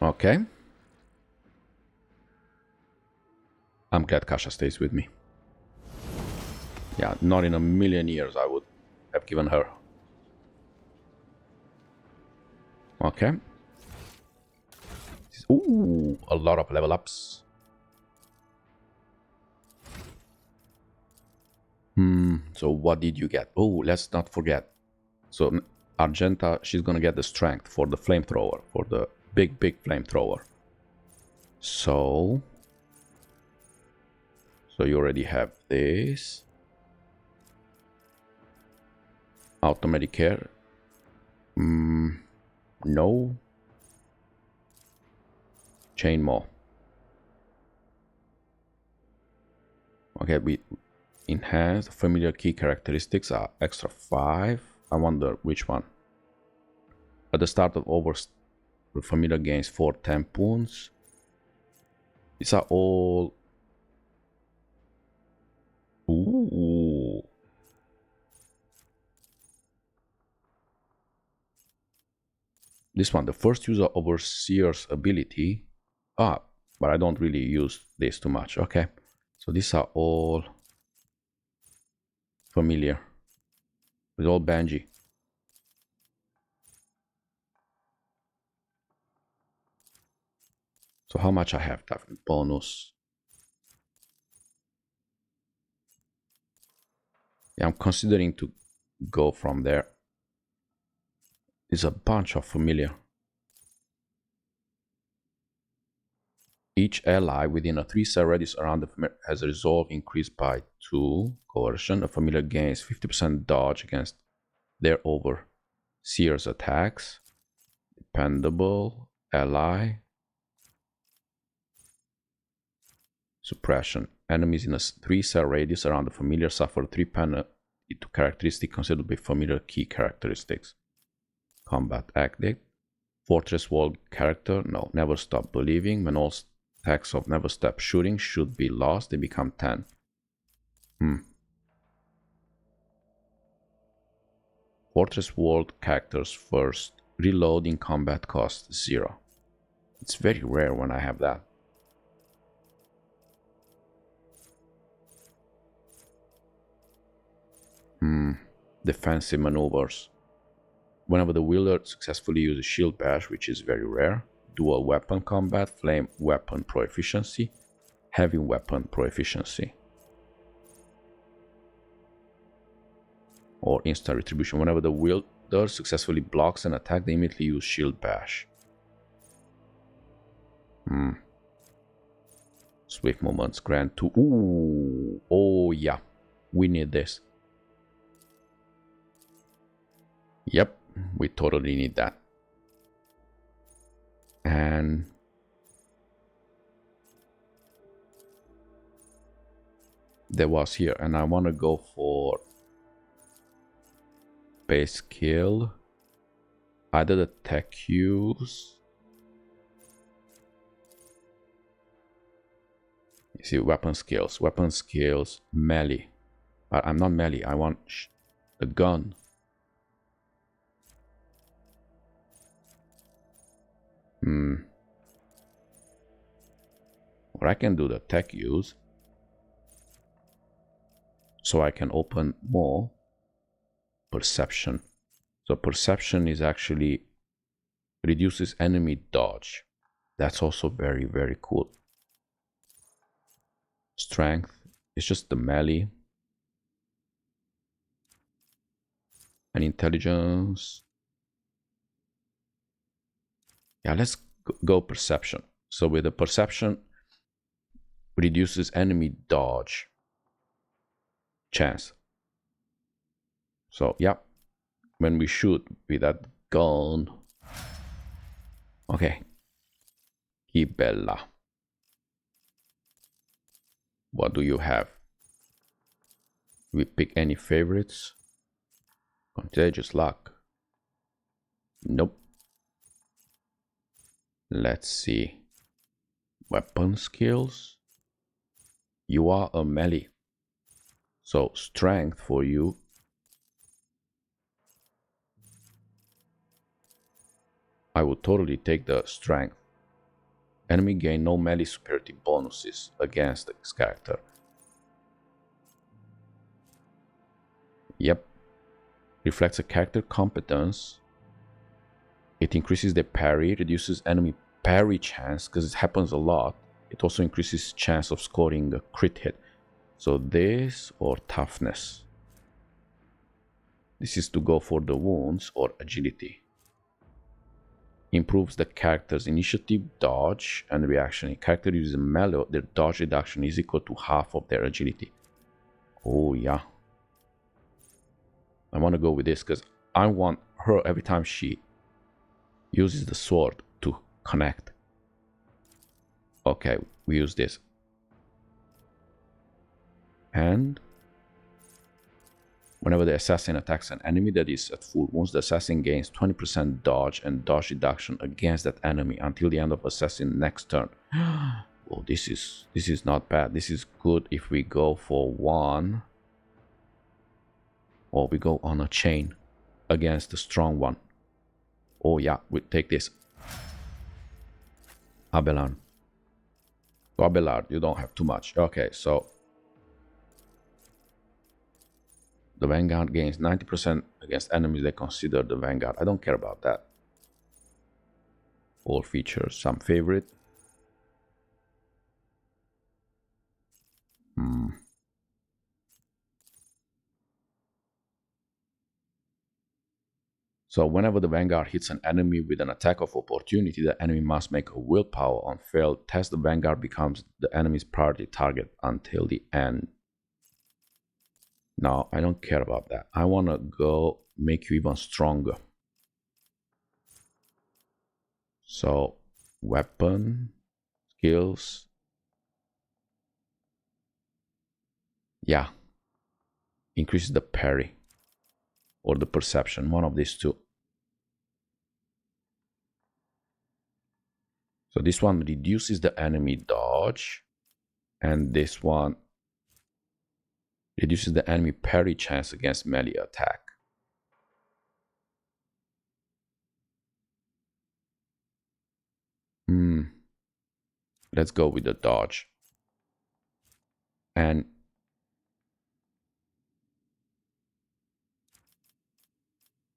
Okay. I'm glad Cassia stays with me. Yeah, not in a million years I would have given her. Okay. Ooh, a lot of level ups. So what did you get? Oh, let's not forget. So Argenta, she's gonna get the strength for the flamethrower, for the big flamethrower. So you already have this. Automatic care. No. Chain maw. Okay, we enhance familiar key characteristics are extra 5. I wonder which one. At the start of over, the familiar gains 4 temp wounds. These are all. Ooh. This one, the first use of Overseer's ability. Ah, but I don't really use this too much. Okay, so these are all familiar. It's all Banji. So how much I have that bonus? Yeah, I'm considering to go from there. There's a bunch of familiar. Each ally within a 3-cell radius around the familiar has a resolve increased by 2 coercion. A familiar gains 50% dodge against their overseer's attacks. Dependable ally. Suppression. Enemies in a 3-cell radius around the familiar suffer 3 penalty to characteristics considered to be familiar key characteristics. Combat active. Fortress wall character. No. Never stop believing. When all attacks of never stop shooting should be lost, they become 10. Fortress wall characters first. Reload in combat cost 0. It's very rare when I have that. Defensive maneuvers. Whenever the wielder successfully uses shield bash, which is very rare. Dual weapon combat, flame weapon proficiency, heavy weapon proficiency. Or instant retribution. Whenever the wielder successfully blocks an attack, they immediately use shield bash. Swift movements grant 2. Ooh, oh yeah, we need this. Yep, we totally need that. And there was here, and I want to go for base skill, either the tech use. You see, weapon skills, melee. I'm not melee, I want the gun. Or I can do the tech use, so I can open more perception. So perception is actually reduces enemy dodge. That's also very, very cool. Strength is just the melee. And intelligence. Yeah, let's go perception. So with the perception, reduces enemy dodge chance. So yeah, when we shoot with that gun. Okay. Kibella. What do you have? We pick any favorites? Contagious luck. Nope. Let's see. Weapon skills. You are a melee. So strength for you. I would totally take the strength. Enemy gain no melee superiority bonuses against this character. Yep. Reflects a character competence. It increases the parry, reduces enemy parry chance because it happens a lot. It also increases chance of scoring a crit hit. So this or toughness. This is to go for the wounds or agility. Improves the character's initiative, dodge, and reaction. If character uses melee, their dodge reduction is equal to half of their agility. Oh yeah. I want to go with this because I want her every time she uses the sword to connect. Okay, we use this. And whenever the assassin attacks an enemy that is at full wounds, the assassin gains 20% dodge and dodge reduction against that enemy until the end of assassin next turn. Oh, this is not bad. This is good if we go for one, or we go on a chain against the strong one. Oh yeah, we take this. Abelard. Abelard, you don't have too much. Okay, so the Vanguard gains 90% against enemies they consider the Vanguard. I don't care about that. All features, some favorite. So whenever the Vanguard hits an enemy with an attack of opportunity, the enemy must make a willpower. On failed test, the Vanguard becomes the enemy's priority target until the end. Now, I don't care about that. I want to go make you even stronger. So, weapon, skills. Yeah. Increases the parry or the perception, one of these two. So this one reduces the enemy dodge, and this one reduces the enemy parry chance against melee attack. Let's go with the dodge. And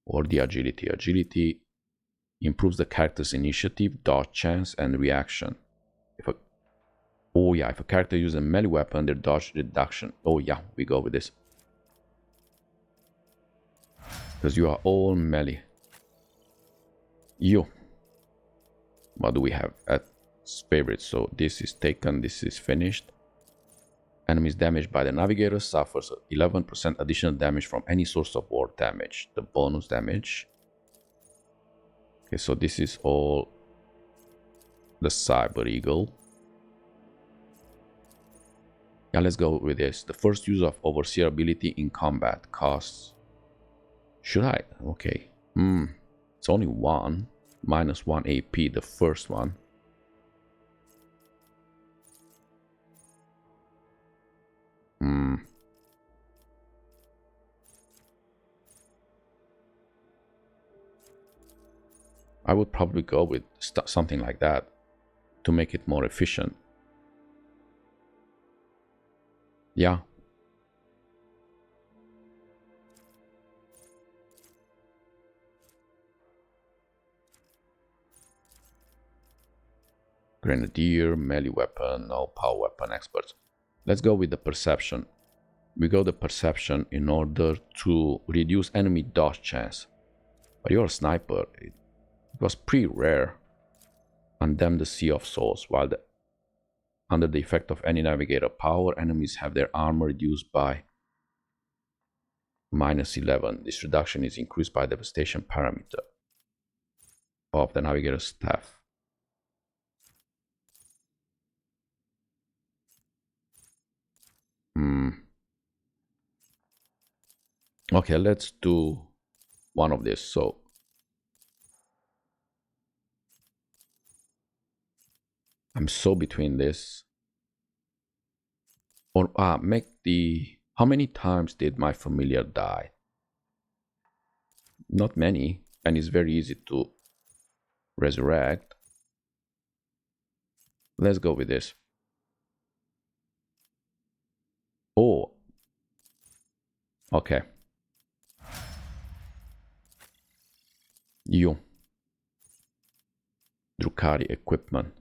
or the agility. Agility improves the character's initiative, dodge chance, and reaction. If a character uses a melee weapon, their dodge reduction. Oh yeah, we go with this. Because you are all melee. What do we have at favorite? So this is taken, this is finished. Enemies damaged by the Navigator suffers 11% additional damage from any source of war damage. The bonus damage. Okay, so this is all the Cyber Eagle. Yeah, let's go with this. The first use of Overseer ability in combat costs. Should I? Okay. It's only one. Minus 1 AP, the first one. I would probably go with something like that to make it more efficient. Yeah. Grenadier, melee weapon, no power weapon experts. Let's go with the perception. We go the perception in order to reduce enemy dodge chance. But you're a sniper. It was pretty rare. Undam the Sea of Souls. While under the effect of any Navigator power, enemies have their armor reduced by -11. This reduction is increased by the devastation parameter of the Navigator's staff. Okay, let's do one of this. So I'm so between this. Or make the... How many times did my familiar die? Not many, and it's very easy to resurrect. Let's go with this. Oh. Okay. You. Drukhari equipment.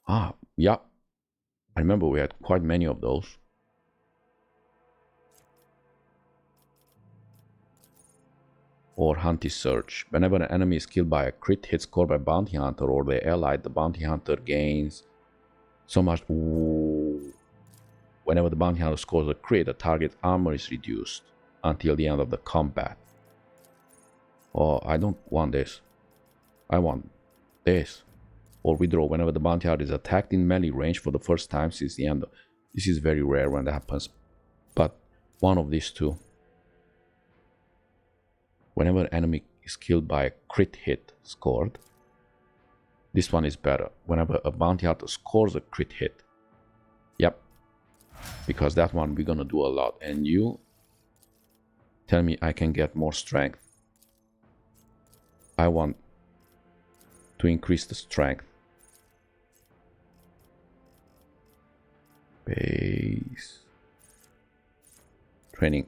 Ah, yeah. I remember we had quite many of those. Or Hunty Search. Whenever an enemy is killed by a crit hit scored by bounty hunter or their ally, the bounty hunter gains so much. Ooh. Whenever the bounty hunter scores a crit, the target's armor is reduced until the end of the combat. Oh, I don't want this. I want this. Or withdraw whenever the bounty hunter is attacked in melee range for the first time since the end. This is very rare when that happens. But one of these two. Whenever an enemy is killed by a crit hit scored, this one is better. Whenever a bounty hunter scores a crit hit. Yep. Because that one we're gonna do a lot. And you tell me I can get more strength. I want to increase the strength. Base. Training.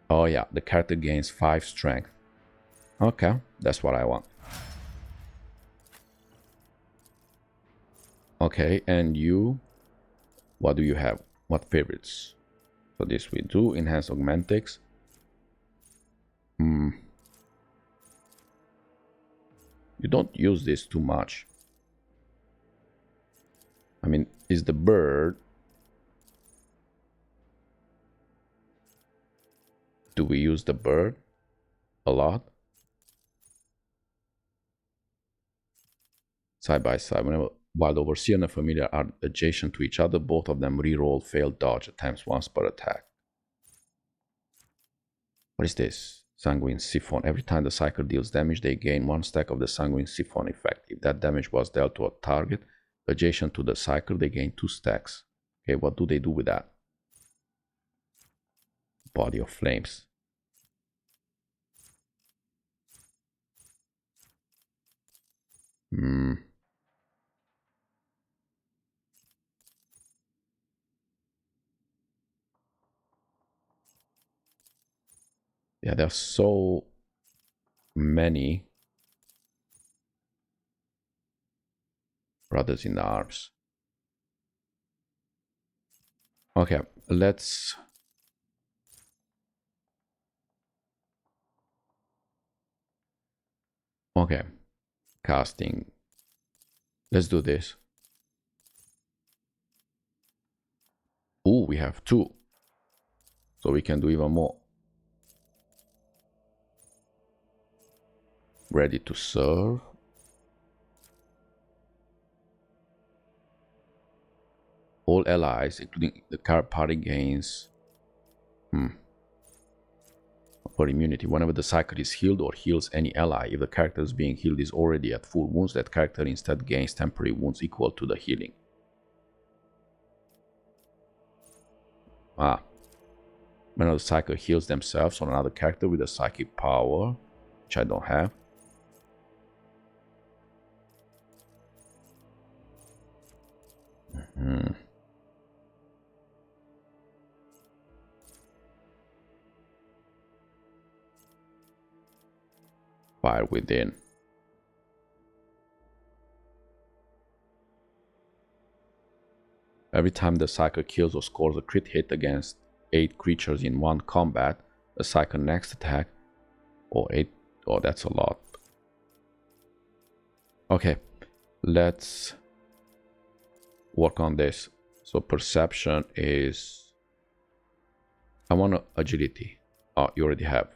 Oh yeah, the character gains 5 strength. Okay, that's what I want. Okay, and you, what do you have? What favorites? So this we do, enhance augmentics. You don't use this too much. I mean, is the bird. Do we use the bird a lot? Side by side, while the Overseer and the Familiar are adjacent to each other, both of them reroll failed dodge attempts once per attack. What is this? Sanguine Siphon. Every time the Psyker deals damage, they gain 1 stack of the Sanguine Siphon effect. If that damage was dealt to a target adjacent to the Psyker, they gain 2 stacks. Okay, what do they do with that? Body of Flames. Yeah, there's so many brothers in arms. Okay, let's casting. Let's do this. Ooh, we have 2. So we can do even more. Ready to serve. All allies, including the card party, gains for immunity. Whenever the Psyker is healed or heals any ally, if the character is being healed is already at full wounds, that character instead gains temporary wounds equal to the healing. Whenever the Psyker heals themselves on another character with a psychic power, which I don't have. Fire within. Every time the Psyker kills or scores a crit hit against 8 creatures in one combat, the Psyker next attack, or 8, oh that's a lot. Okay, let's work on this. So perception is, I want agility. Oh, you already have.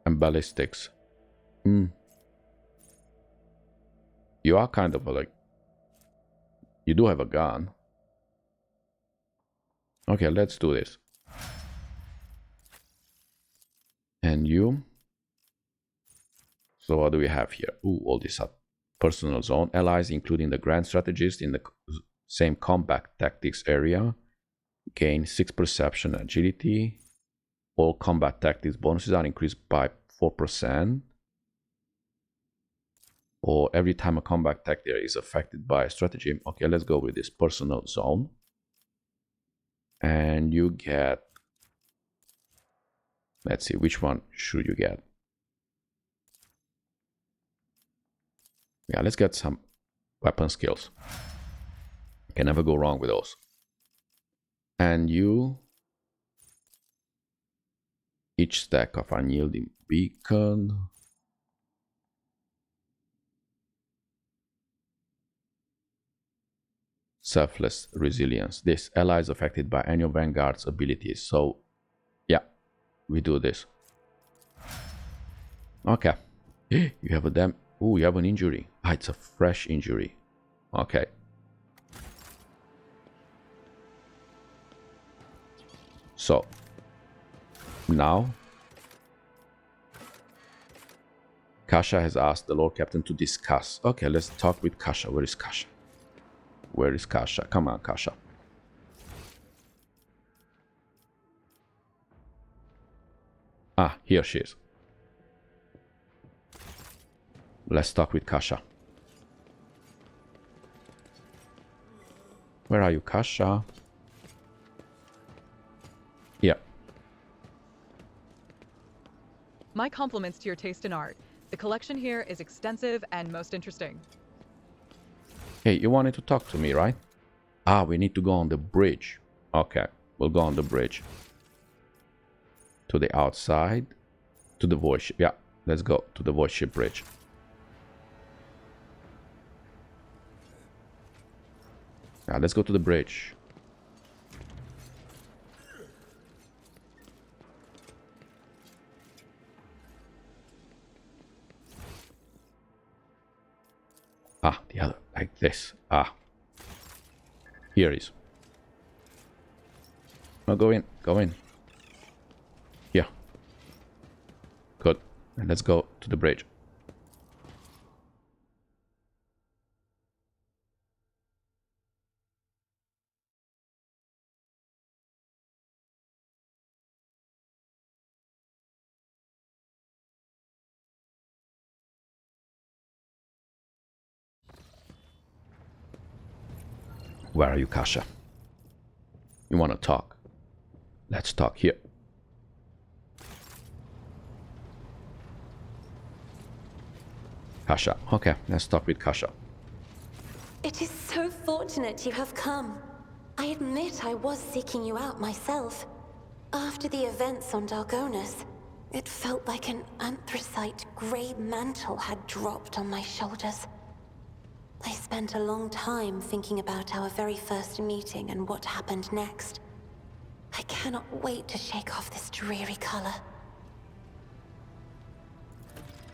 And ballistics. You are kind of like, you do have a gun. Okay, let's do this. And you. So what do we have here? Ooh, all these are personal zone. Allies, including the Grand Strategist in the same combat tactics area, gain 6 perception agility. All combat tactics bonuses are increased by 4%. Or every time a combat tech there is affected by a stratagem. Okay, let's go with this personal zone. And you get, let's see, which one should you get? Yeah, let's get some weapon skills. Can never go wrong with those. And you, each stack of unyielding beacon. Selfless resilience. This ally is affected by any of Vanguard's abilities. So, yeah, we do this. Okay. You have a damn... Oh, you have an injury. Ah, it's a fresh injury. Okay. So, now, Cassia has asked the Lord Captain to discuss. Okay, let's talk with Cassia. Where is Cassia? Where is Cassia? Come on, Cassia. Ah, here she is. Let's talk with Cassia. Where are you, Cassia? Yeah. My compliments to your taste in art. The collection here is extensive and most interesting. Hey, you wanted to talk to me, right? Ah, we need to go on the bridge. Okay, we'll go on the bridge. To the outside. To the void ship. Yeah, let's go to the void ship bridge. Yeah, let's go to the bridge. Ah, the other, like this. Ah. Here is. Oh, go in, go in. Yeah. Good. And let's go to the bridge. Where are you, Cassia? You want to talk? Let's talk here. Cassia. Okay, let's talk with Cassia. It is so fortunate you have come. I admit I was seeking you out myself. After the events on Dargonus, it felt like an anthracite grey mantle had dropped on my shoulders. I spent a long time thinking about our very first meeting and what happened next. I cannot wait to shake off this dreary color.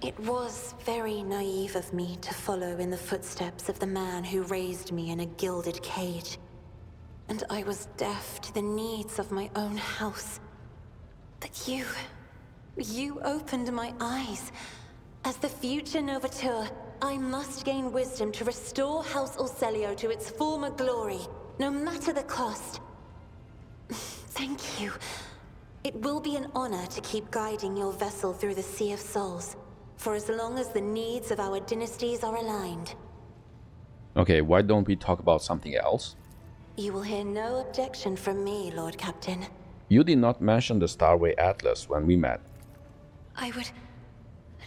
It was very naive of me to follow in the footsteps of the man who raised me in a gilded cage. And I was deaf to the needs of my own house. But you opened my eyes. As the future Novateur, I must gain wisdom to restore House Orsellio to its former glory, no matter the cost. Thank you. It will be an honor to keep guiding your vessel through the Sea of Souls, for as long as the needs of our dynasties are aligned. Okay, why don't we talk about something else? You will hear no objection from me, Lord Captain. You did not mention the Starway Atlas when we met. I would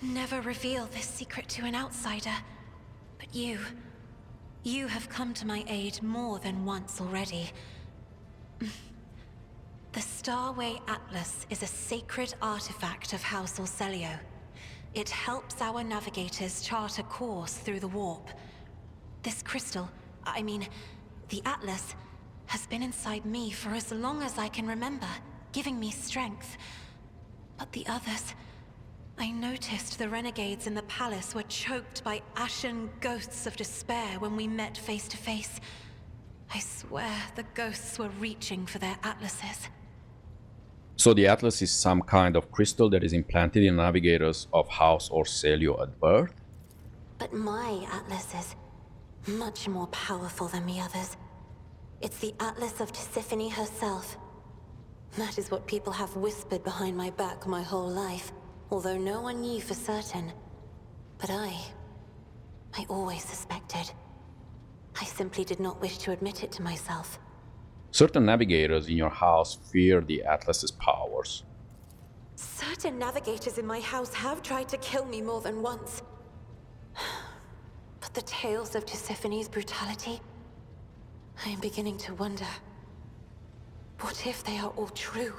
never reveal this secret to an outsider. But you have come to my aid more than once already. The Starway Atlas is a sacred artifact of House Orsellio. It helps our navigators chart a course through the warp. This crystal, the Atlas, has been inside me for as long as I can remember, giving me strength. But the others... I noticed the renegades in the palace were choked by ashen ghosts of despair when we met face to face. I swear the ghosts were reaching for their atlases. So the Atlas is some kind of crystal that is implanted in navigators of House Orsellio at birth? But my Atlas is much more powerful than the others. It's the Atlas of Tisiphone herself. That is what people have whispered behind my back my whole life. although no one knew for certain. But I always suspected. I simply did not wish to admit it to myself. Certain navigators in your house fear the Atlas's powers. Certain navigators in my house have tried to kill me more than once. But the tales of Tisiphone's brutality, I am beginning to wonder. What if they are all true?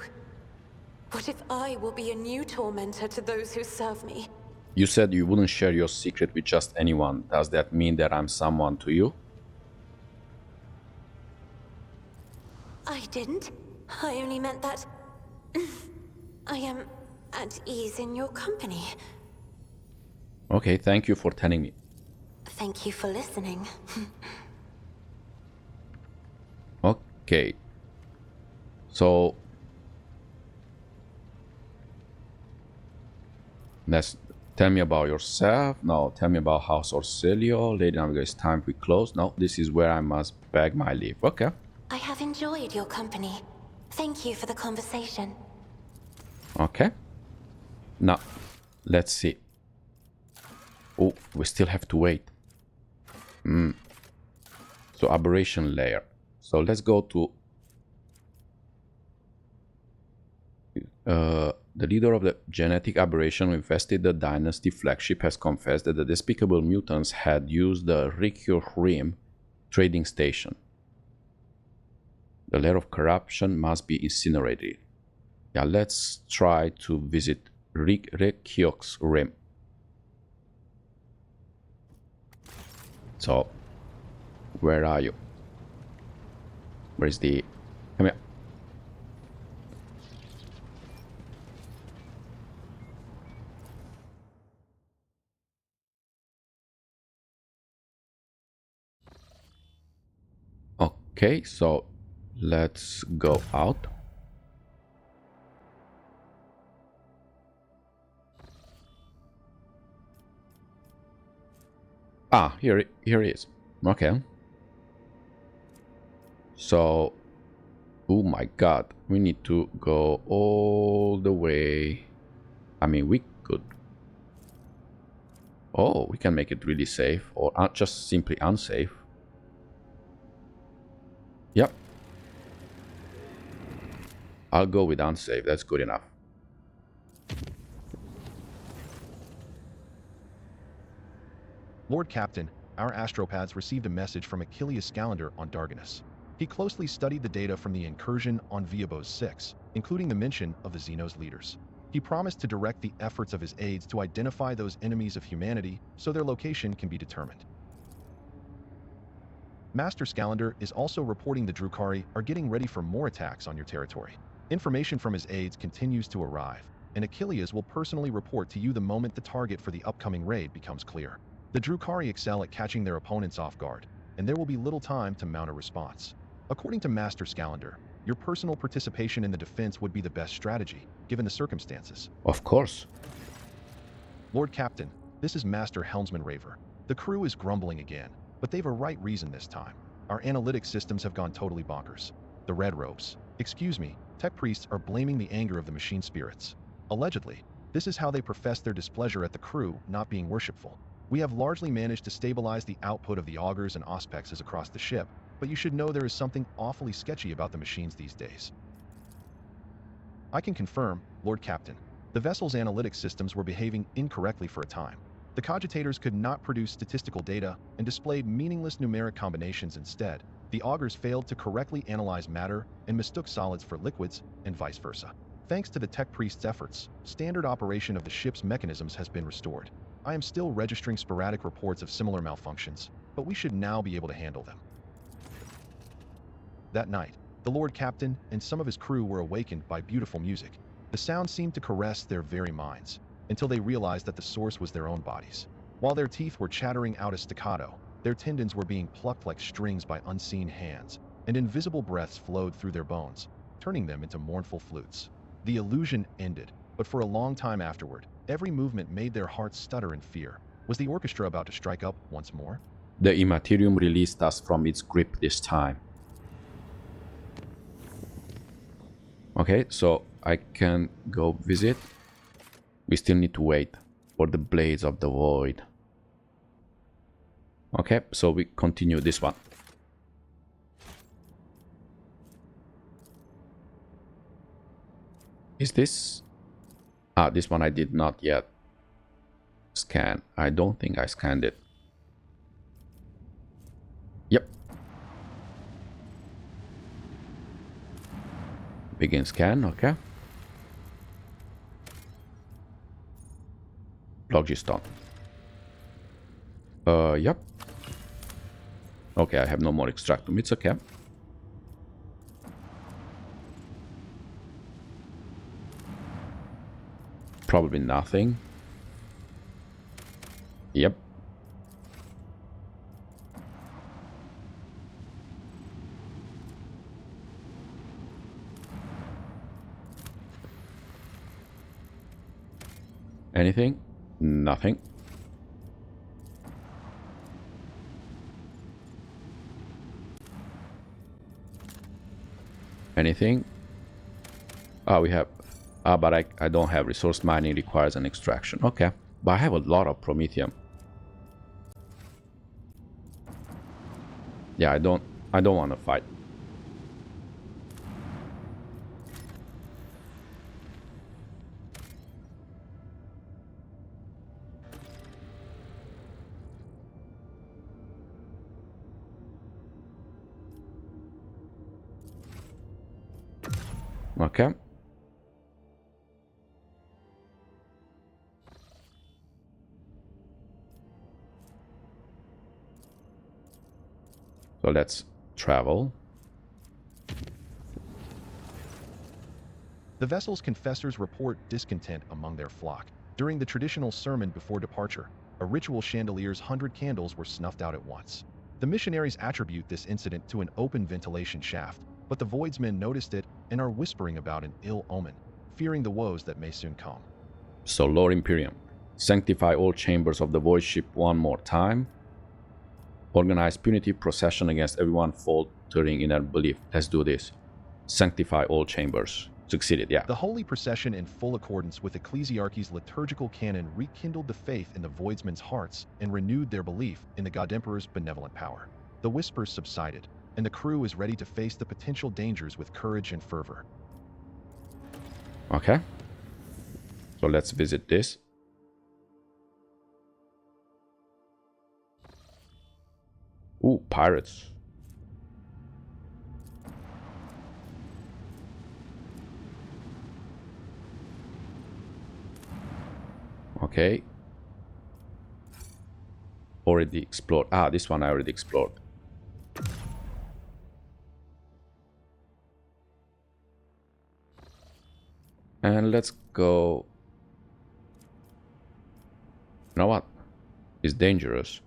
What if I will be a new tormentor to those who serve me? You said you wouldn't share your secret with just anyone. Does that mean that I'm someone to you? I didn't. I only meant that I am at ease in your company. Okay, thank you for telling me. Thank you for listening. Okay. So let's tell me about yourself. No, tell me about House Orsellio. Lady Navigator, it's time we close. No, this is where I must beg my leave. Okay. I have enjoyed your company. Thank you for the conversation. Okay. Now, let's see. Oh, we still have to wait. So, aberration layer. So, let's go to the leader of the genetic aberration who infested the dynasty flagship has confessed that the despicable mutants had used the Heriokh trading station. The layer of corruption must be incinerated. Yeah, let's try to visit Heriok's rim. So, where are you? Where is the... Come here. Okay, so let's go out. Ah, here it is. Okay. So, oh my god, we need to go all the way. I mean, we could... Oh, we can make it really safe, or just simply unsafe. Yep. I'll go with unsafe, that's good enough. Lord Captain, our astropaths received a message from Achilleas Scalander on Dargonus. He closely studied the data from the incursion on Viabos 6, including the mention of the Xenos leaders. He promised to direct the efforts of his aides to identify those enemies of humanity so their location can be determined. Master Scalander is also reporting the Drukhari are getting ready for more attacks on your territory. Information from his aides continues to arrive, and Achilleas will personally report to you the moment the target for the upcoming raid becomes clear. The Drukhari excel at catching their opponents off guard, and there will be little time to mount a response. According to Master Scalander, your personal participation in the defense would be the best strategy, given the circumstances. Of course. Lord Captain, this is Master Helmsman Raver. The crew is grumbling again, but they've a right reason this time. Our analytic systems have gone totally bonkers. The Red Robes, excuse me, tech priests are blaming the anger of the machine spirits. Allegedly, this is how they profess their displeasure at the crew not being worshipful. We have largely managed to stabilize the output of the augurs and auspexes across the ship, but you should know there is something awfully sketchy about the machines these days. I can confirm, Lord Captain, the vessel's analytic systems were behaving incorrectly for a time. The cogitators could not produce statistical data and displayed meaningless numeric combinations instead. The augurs failed to correctly analyze matter and mistook solids for liquids, and vice versa. Thanks to the tech priest's efforts, standard operation of the ship's mechanisms has been restored. I am still registering sporadic reports of similar malfunctions, but we should now be able to handle them. That night, the Lord Captain and some of his crew were awakened by beautiful music. The sound seemed to caress their very minds, until they realized that the source was their own bodies. While their teeth were chattering out a staccato, their tendons were being plucked like strings by unseen hands, and invisible breaths flowed through their bones, turning them into mournful flutes. The illusion ended, but for a long time afterward, every movement made their hearts stutter in fear. Was the orchestra about to strike up once more? The Immaterium released us from its grip this time. Okay, so I can go visit. We still need to wait for the Blades of the Void. Okay, so we continue this one. Is this... Ah, this one I did not yet scan. I don't think I scanned it. Yep. Begin scan, okay. Logiston. Yep. Okay, I have no more extractum. It's okay. Probably nothing. Yep. Anything? Nothing. Anything? Oh, we have... Ah, but I don't have resource mining, requires an extraction. Okay. But I have a lot of promethium. Yeah, I don't want to fight. Okay. So let's travel. The vessel's confessors report discontent among their flock. During the traditional sermon before departure, a ritual chandelier's 100 candles were snuffed out at once. The missionaries attribute this incident to an open ventilation shaft, but the Voidsmen noticed it and are whispering about an ill omen, fearing the woes that may soon come. So, Lord Imperium, sanctify all chambers of the Void Ship one more time. Organize punitive procession against everyone faltering in their belief. Let's do this. Sanctify all chambers. Succeeded, yeah. The holy procession, in full accordance with Ecclesiarchy's liturgical canon, rekindled the faith in the Voidsmen's hearts and renewed their belief in the God Emperor's benevolent power. The whispers subsided, and the crew is ready to face the potential dangers with courage and fervor. Okay. So let's visit this. Ooh, pirates. Okay. Already explored. Ah, this one I already explored. And let's go. You know what? It's dangerous.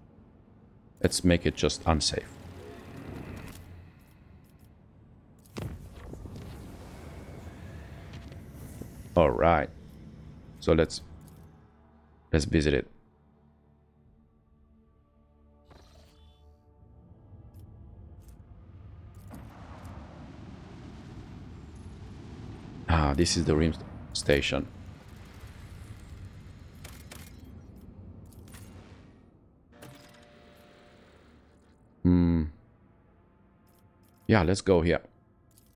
Let's make it just unsafe. All right. So let's visit it. Ah, this is the rim station. Yeah, let's go here.